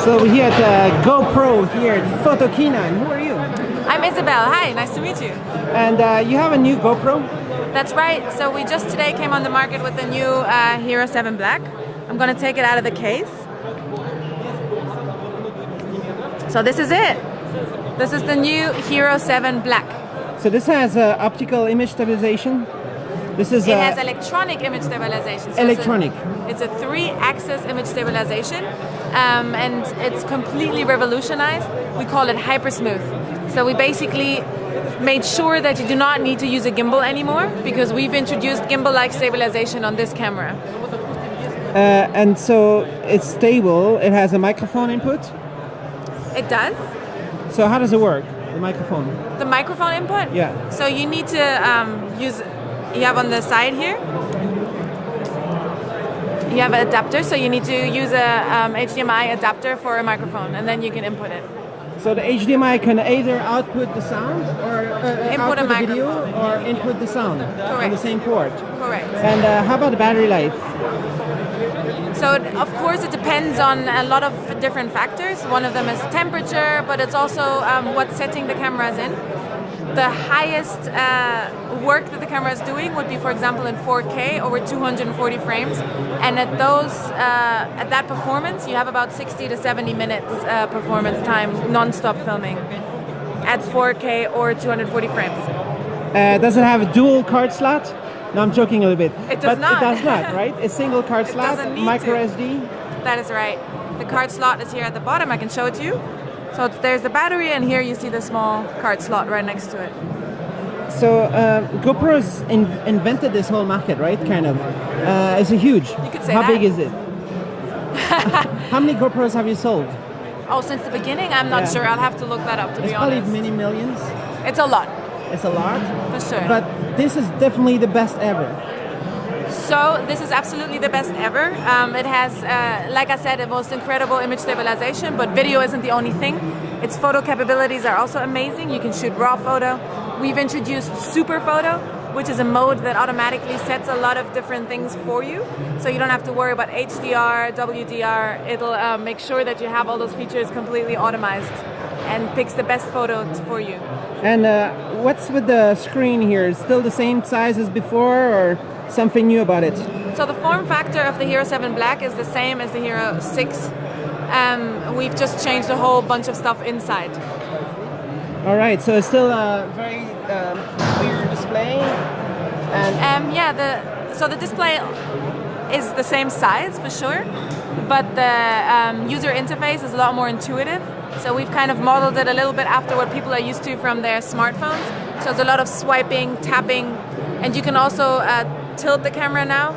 So we're here at GoPro here at Photokina. And who are you? I'm Isabel. Hi, nice to meet you. And you have a new GoPro? That's right. So we just today came on the market with the new Hero 7 Black. I'm going to take it out of the case. So this is it. This is the new Hero 7 Black. So this has optical image stabilization. This is it has electronic image stabilization. So electronic. It's a 3-axis image stabilization, and it's completely revolutionized. We call it HyperSmooth. So we basically made sure that you do not need to use a gimbal anymore, because we've introduced gimbal-like stabilization on this camera. And so it's stable. It has a microphone input. It does. So how does it work? The microphone. The microphone input? Yeah. So you need to use. You have on the side here. You have an adapter, so you need to use a HDMI adapter for a microphone, and then you can input it. So the HDMI can either output the sound or input output the video or input the sound on the same port. Correct. And how about the battery life? So of course it depends on a lot of different factors. One of them is temperature, but it's also what setting the camera is in. The highest work that the camera is doing would be, for example, in 4K over 240 frames, and at that performance, you have about 60 to 70 minutes performance time, non-stop filming, at 4K or 240 frames. Does it have a dual card slot? No, I'm joking a little bit. It does not. It does not, right? A single card slot, micro SD. That is right. The card slot is here at the bottom. I can show it to you. So there's the battery, and here you see the small card slot right next to it. So GoPro's invented this whole market, right? Kind of. It's a huge. You could say How that. big is it? How many GoPros have you sold? Oh, since the beginning? I'm not sure. I'll have to look that up, to be honest. It's probably many millions. It's a lot. It's a lot? For sure. But this is definitely the best ever. So this is absolutely the best ever. It has, like I said, the most incredible image stabilization, but video isn't the only thing. Its photo capabilities are also amazing. You can shoot raw photo. We've introduced Super Photo, which is a mode that automatically sets a lot of different things for you. So you don't have to worry about HDR, WDR. It'll make sure that you have all those features completely automized and picks the best photos for you. And what's with the screen here? Is it still the same size as before, or something new about it? So the form factor of the Hero 7 Black is the same as the Hero 6. We've just changed a whole bunch of stuff inside. All right, so it's still a very clear display. And so the display is the same size for sure, but the user interface is a lot more intuitive. So we've kind of modeled it a little bit after what people are used to from their smartphones. So it's a lot of swiping, tapping, and you can also tilt the camera now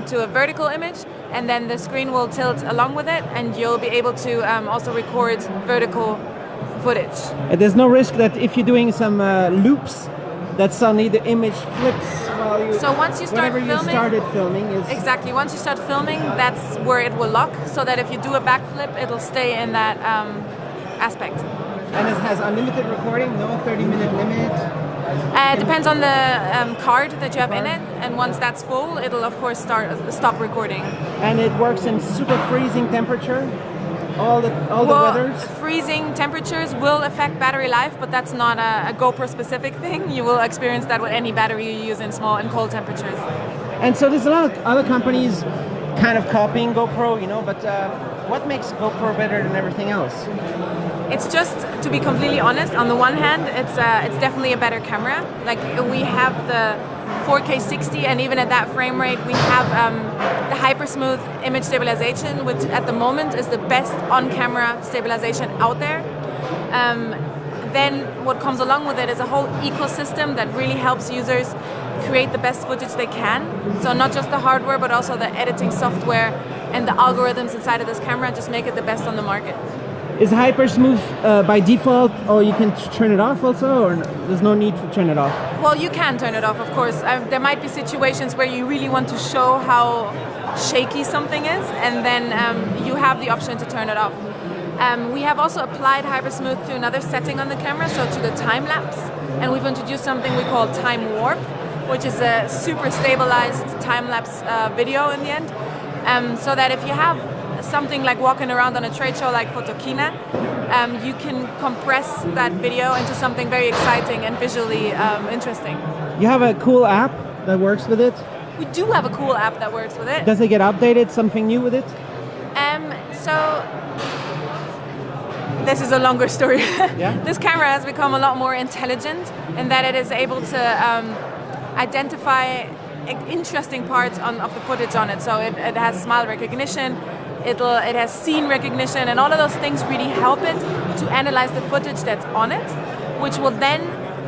to a vertical image, and then the screen will tilt along with it, and you'll be able to also record vertical footage. There's no risk that if you're doing some loops, that suddenly the image flips while you. So once you start filming, you started filming is exactly. Once you start filming, that's where it will lock, so that if you do a backflip, it'll stay in that aspect. And it has unlimited recording, no 30-minute limit. It depends on the card that you have in it, and once that's full, it'll of course stop recording. And it works in super freezing temperature, all the weathers. Freezing temperatures will affect battery life, but that's not a GoPro specific thing. You will experience that with any battery you use in small and cold temperatures. And so there's a lot of other companies kind of copying GoPro, but what makes GoPro better than everything else? It's just, to be completely honest, on the one hand, it's definitely a better camera. Like, we have the 4K 60, and even at that frame rate, we have the HyperSmooth image stabilization, which at the moment is the best on-camera stabilization out there. Then what comes along with it is a whole ecosystem that really helps users create the best footage they can. So not just the hardware, but also the editing software and the algorithms inside of this camera just make it the best on the market. Is HyperSmooth by default, or you can turn it off also, or there's no need to turn it off? Well, you can turn it off, of course. There might be situations where you really want to show how shaky something is, and then you have the option to turn it off. We have also applied HyperSmooth to another setting on the camera, so to the time lapse, and we've introduced something we call Time Warp, which is a super stabilized time lapse video in the end, so that if you have something like walking around on a trade show like Photokina, you can compress that video into something very exciting and visually interesting. You have a cool app that works with it? We do have a cool app that works with it. Does it get updated? Something new with it? So this is a longer story. Yeah? This camera has become a lot more intelligent in that it is able to identify interesting parts of the footage on it. So it has smile recognition, it has scene recognition, and all of those things really help it to analyze the footage that's on it, which will then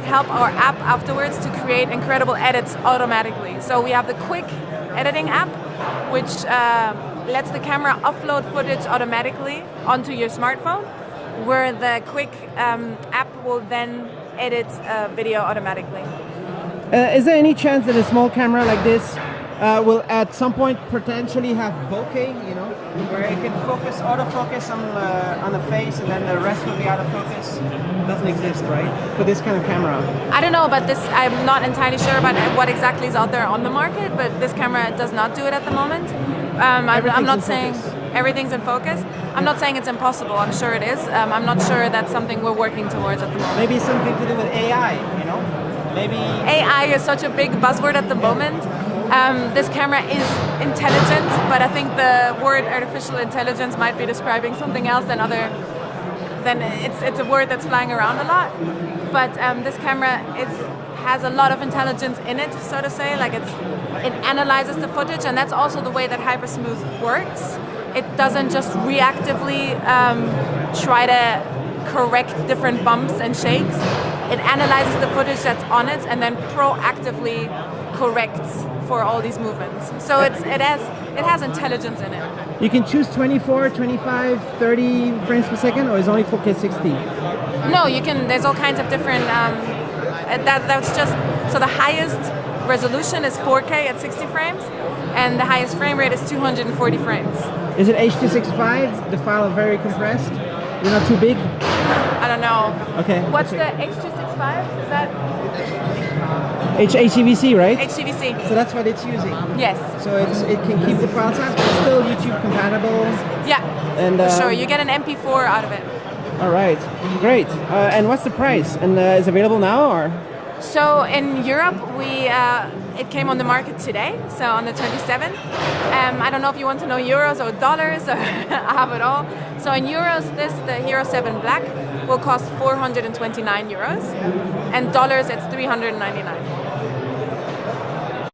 help our app afterwards to create incredible edits automatically. So we have the quick editing app, which lets the camera upload footage automatically onto your smartphone, where the quick app will then edit video automatically. Is there any chance that a small camera like this will at some point potentially have bokeh, you know, where it can focus, autofocus on the face and then the rest will be out of focus? It doesn't exist, right? For this kind of camera. I don't know about this. I'm not entirely sure about what exactly is out there on the market, but this camera does not do it at the moment. I'm not saying everything's in focus. I'm not saying it's impossible. I'm sure it is. I'm not sure that's something we're working towards at the moment. Maybe something to do with AI, you know? Maybe AI is such a big buzzword at the moment. This camera is intelligent, but I think the word artificial intelligence might be describing something else than it's a word that's flying around a lot. But this camera has a lot of intelligence in it, so to say. Like it analyzes the footage, and that's also the way that HyperSmooth works. It doesn't just reactively try to correct different bumps and shakes. It analyzes the footage that's on it and then proactively corrects for all these movements. So it has intelligence in it. you can choose 24, 25, 30 frames per second, or is only 4K 60? No, you can. There's all kinds of different. That's just so the highest resolution is 4K at 60 frames, and the highest frame rate is 240 frames. Is it H.265? The file is very compressed. They're not too big. I don't know. Okay. What's the H.265? Is that HEVC, right? HEVC? So that's what it's using. Yes. So it can keep the file size, but it's still YouTube compatible. Yeah. And for sure, you get an MP4 out of it. All right, great. And what's the price? And is it available now or? So in Europe, it came on the market today, so on the 27th. I don't know if you want to know euros or dollars, or I have it all. So in euros, the Hero 7 Black will cost 429 euros, and dollars it's 399.